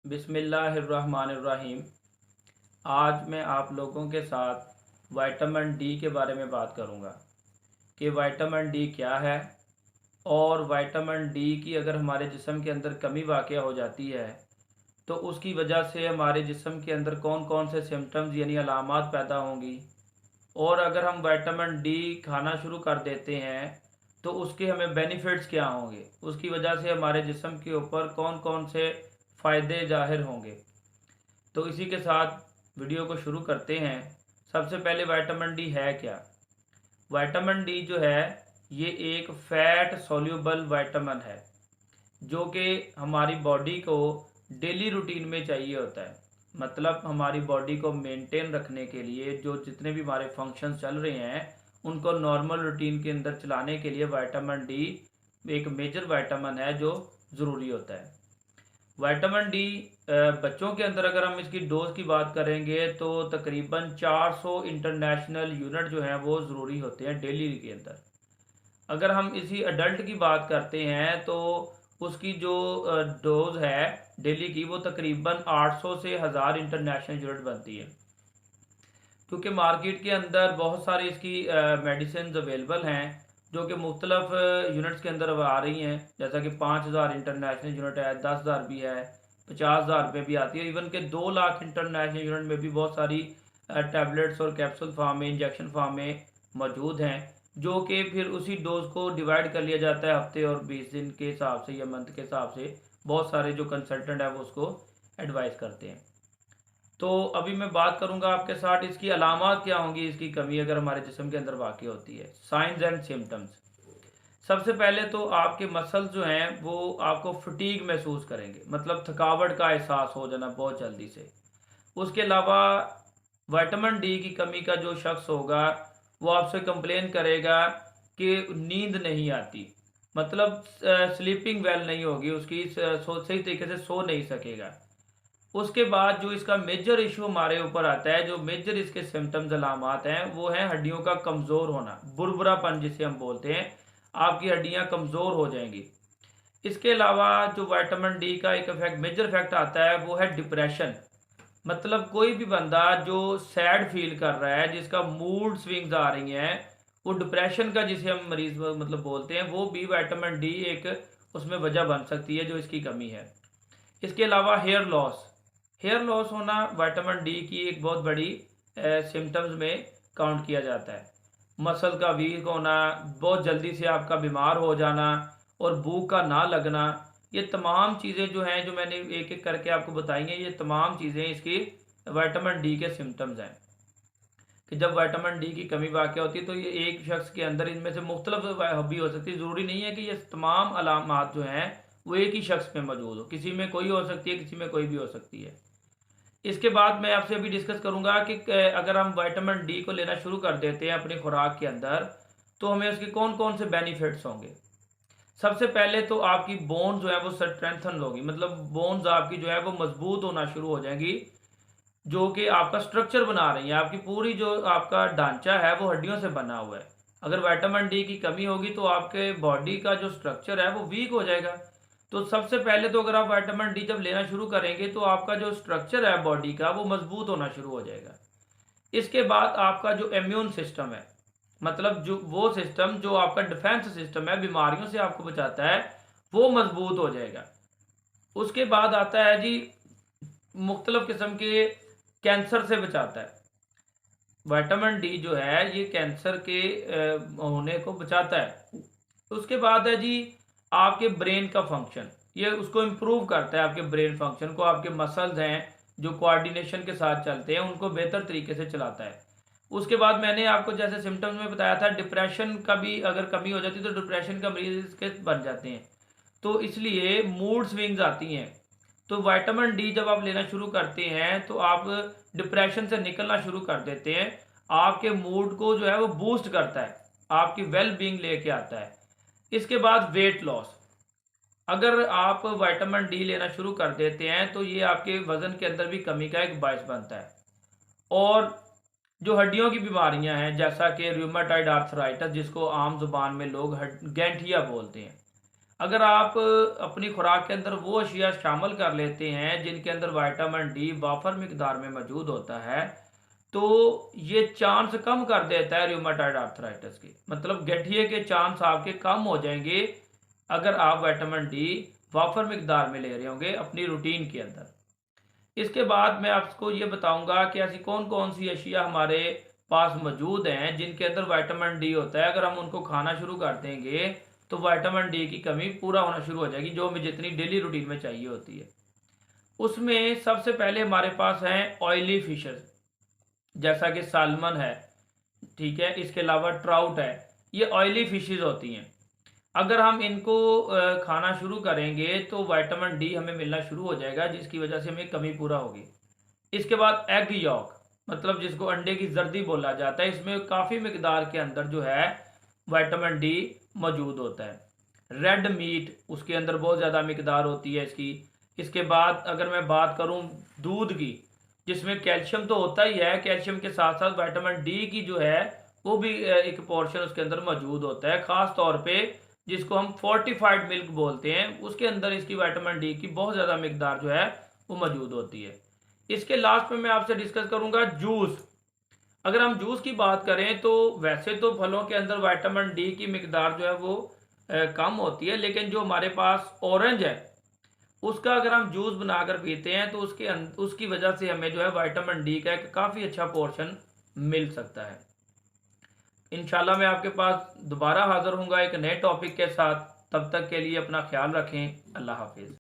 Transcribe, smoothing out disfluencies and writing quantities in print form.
बिस्मिल्लाहिर्रहमानिर्रहीम। आज मैं आप लोगों के साथ विटामिन डी के बारे में बात करूंगा कि विटामिन डी क्या है और विटामिन डी की अगर हमारे जिस्म के अंदर कमी वाक़या हो जाती है तो उसकी वजह से हमारे जिस्म के अंदर कौन कौन से सिम्टम्स यानी अलामात पैदा होंगी। और अगर हम विटामिन डी खाना शुरू कर देते हैं तो उसके हमें बेनिफिट्स क्या होंगे, उसकी वजह से हमारे जिस्म के ऊपर कौन कौन से फ़ायदे ज़ाहिर होंगे। तो इसी के साथ वीडियो को शुरू करते हैं। सबसे पहले विटामिन डी है क्या। विटामिन डी जो है ये एक फ़ैट सोल्यूबल विटामिन है जो कि हमारी बॉडी को डेली रूटीन में चाहिए होता है। मतलब हमारी बॉडी को मेंटेन रखने के लिए जो जितने भी हमारे फंक्शंस चल रहे हैं उनको नॉर्मल रूटीन के अंदर चलाने के लिए विटामिन डी एक मेजर विटामिन है जो ज़रूरी होता है। विटामिन डी बच्चों के अंदर अगर हम इसकी डोज की बात करेंगे तो तकरीबन 400 इंटरनेशनल यूनिट जो हैं वो ज़रूरी होते हैं डेली के अंदर। अगर हम इसी अडल्ट की बात करते हैं तो उसकी जो डोज है डेली की वो तकरीबन 800 से 1000 इंटरनेशनल यूनिट बनती है। क्योंकि मार्केट के अंदर बहुत सारी इसकी मेडिसिन अवेलेबल हैं जो कि मुख्तलफ यूनिट्स के अंदर आ रही हैं, जैसा कि 5000 इंटरनेशनल यूनिट है, 10,000 भी है, 50,000 रुपये भी आती है, इवन के 2 लाख इंटरनेशनल यूनिट में भी बहुत सारी टैबलेट्स और कैप्सूल फार्म में, इंजेक्शन फार्म में मौजूद हैं, जो कि फिर उसी डोज को डिवाइड कर लिया जाता है हफ्ते और 20 दिन के हिसाब से या मंथ के हिसाब से। बहुत सारे जो कंसल्टेंट है वो उसको एडवाइस करते हैं। तो अभी मैं बात करूंगा आपके साथ इसकी अलामत क्या होंगी, इसकी कमी अगर हमारे जिस्म के अंदर वाक़ई होती है। Science and symptoms. सबसे पहले तो आपके मसल्स जो हैं वो आपको फटीग महसूस करेंगे, मतलब थकावट का एहसास हो जाना बहुत जल्दी से। उसके अलावा विटामिन डी की कमी का जो शख्स होगा वो आपसे कंप्लेन करेगा कि नींद नहीं आती, मतलब स्लीपिंग वेल नहीं होगी उसकी, सही तरीके से सो नहीं सकेगा। उसके बाद जो इसका मेजर इशू हमारे ऊपर आता है, जो मेजर इसके सिम्टम्स अलामात हैं वो हैं हड्डियों का कमज़ोर होना, बुरबुरापन जिसे हम बोलते हैं। आपकी हड्डियां कमज़ोर हो जाएंगी। इसके अलावा जो विटामिन डी का एक इफेक्ट, मेजर इफेक्ट आता है वो है डिप्रेशन। मतलब कोई भी बंदा जो सैड फील कर रहा है, जिसका मूड स्विंग्स आ रही हैं, वो डिप्रेशन का जिसे हम मरीज मतलब बोलते हैं, वो भी विटामिन डी एक उसमें वजह बन सकती है जो इसकी कमी है। इसके अलावा हेयर लॉस होना विटामिन डी की एक बहुत बड़ी सिम्टम्स में काउंट किया जाता है। मसल का वीक होना, बहुत जल्दी से आपका बीमार हो जाना और भूख का ना लगना, ये तमाम चीज़ें जो हैं जो मैंने एक एक करके आपको बताई हैं, ये तमाम चीज़ें इसकी विटामिन डी के सिम्टम्स हैं कि जब विटामिन डी की कमी वाक़या होती है तो ये एक शख्स के अंदर इनमें से मुख्तलिफ भी हो सकती है। ज़रूरी नहीं है कि ये तमाम अलामात जो हैं वो एक ही शख्स में मौजूद हो, किसी में कोई हो सकती है, किसी में कोई भी हो सकती है। इसके बाद मैं आपसे अभी डिस्कस करूंगा कि अगर हम विटामिन डी को लेना शुरू कर देते हैं अपनी खुराक के अंदर तो हमें उसके कौन कौन से बेनिफिट्स होंगे। सबसे पहले तो आपकी बोन जो है वो स्ट्रेंथन होगी, मतलब बोन्स आपकी जो है वो मजबूत होना शुरू हो जाएंगी, जो कि आपका स्ट्रक्चर बना रही है। आपकी पूरी जो आपका ढांचा है वो हड्डियों से बना हुआ है। अगर विटामिन डी की कमी होगी तो आपके बॉडी का जो स्ट्रक्चर है वो वीक हो जाएगा। तो सबसे पहले तो अगर आप विटामिन डी जब लेना शुरू करेंगे तो आपका जो स्ट्रक्चर है बॉडी का वो मजबूत होना शुरू हो जाएगा। इसके बाद आपका जो इम्यून सिस्टम है, मतलब जो वो सिस्टम जो आपका डिफेंस सिस्टम है, बीमारियों से आपको बचाता है, वो मजबूत हो जाएगा। उसके बाद आता है जी मुख्तलिफ किस्म के कैंसर से बचाता है। विटामिन डी जो है ये कैंसर के होने को बचाता है। उसके बाद है जी आपके ब्रेन का फंक्शन, ये उसको इम्प्रूव करता है, आपके ब्रेन फंक्शन को। आपके मसल्स हैं जो कोऑर्डिनेशन के साथ चलते हैं उनको बेहतर तरीके से चलाता है। उसके बाद मैंने आपको जैसे सिम्टम्स में बताया था, डिप्रेशन का भी अगर कमी हो जाती है तो डिप्रेशन का मरीज इसके बन जाते हैं, तो इसलिए मूड स्विंग्स आती हैं। तो विटामिन डी जब आप लेना शुरू करते हैं तो आप डिप्रेशन से निकलना शुरू कर देते हैं। आपके मूड को जो है वो बूस्ट करता है, आपकी वेल बीइंग लेके आता है। इसके बाद वेट लॉस, अगर आप विटामिन डी लेना शुरू कर देते हैं तो ये आपके वजन के अंदर भी कमी का एक बायस बनता है। और जो हड्डियों की बीमारियां हैं जैसा कि रूमेटॉइड आर्थराइटिस, जिसको आम जुबान में लोग गैंठिया बोलते हैं, अगर आप अपनी खुराक के अंदर वो अशिया शामिल कर लेते हैं जिनके अंदर विटामिन डी वाफर मिकदार में मौजूद होता है, तो ये चांस कम कर देता है रूमेटॉइड आर्थराइटिस के, मतलब गठिए के चांस आपके कम हो जाएंगे अगर आप विटामिन डी वाफर मिकदार में ले रहे होंगे अपनी रूटीन के अंदर। इसके बाद मैं आपको ये बताऊंगा कि ऐसी कौन कौन सी अशिया हमारे पास मौजूद हैं जिनके अंदर विटामिन डी होता है। अगर हम उनको खाना शुरू कर देंगे तो विटामिन डी की कमी पूरा होना शुरू हो जाएगी, जो हमें जितनी डेली रूटीन में चाहिए होती है। उसमें सबसे पहले हमारे पास हैं ऑयली फिशेस, जैसा कि सालमन है, ठीक है, इसके अलावा ट्राउट है। ये ऑयली फिशेस होती हैं। अगर हम इनको खाना शुरू करेंगे तो विटामिन डी हमें मिलना शुरू हो जाएगा, जिसकी वजह से हमें कमी पूरा होगी। इसके बाद एग यॉक, मतलब जिसको अंडे की जर्दी बोला जाता है, इसमें काफ़ी मिकदार के अंदर जो है विटामिन डी मौजूद होता है। रेड मीट, उसके अंदर बहुत ज़्यादा मिकदार होती है इसकी। इसके बाद अगर मैं बात करूं दूध की, जिसमें कैल्शियम तो होता ही है, कैल्शियम के साथ साथ विटामिन डी की जो है वो भी एक पोर्शन उसके अंदर मौजूद होता है। ख़ास तौर पे जिसको हम फोर्टिफाइड मिल्क बोलते हैं, उसके अंदर इसकी विटामिन डी की बहुत ज़्यादा मिकदार जो है वो मौजूद होती है। इसके लास्ट में मैं आपसे डिस्कस करूंगा जूस। अगर हम जूस की बात करें तो वैसे तो फलों के अंदर विटामिन डी की मिकदार जो है वो कम होती है, लेकिन जो हमारे पास ऑरेंज है उसका अगर हम जूस बनाकर पीते हैं तो उसकी वजह से हमें जो है विटामिन डी का एक काफ़ी अच्छा पोर्शन मिल सकता है। इंशाल्लाह मैं आपके पास दोबारा हाजिर हूँगा एक नए टॉपिक के साथ। तब तक के लिए अपना ख्याल रखें। अल्लाह हाफिज़।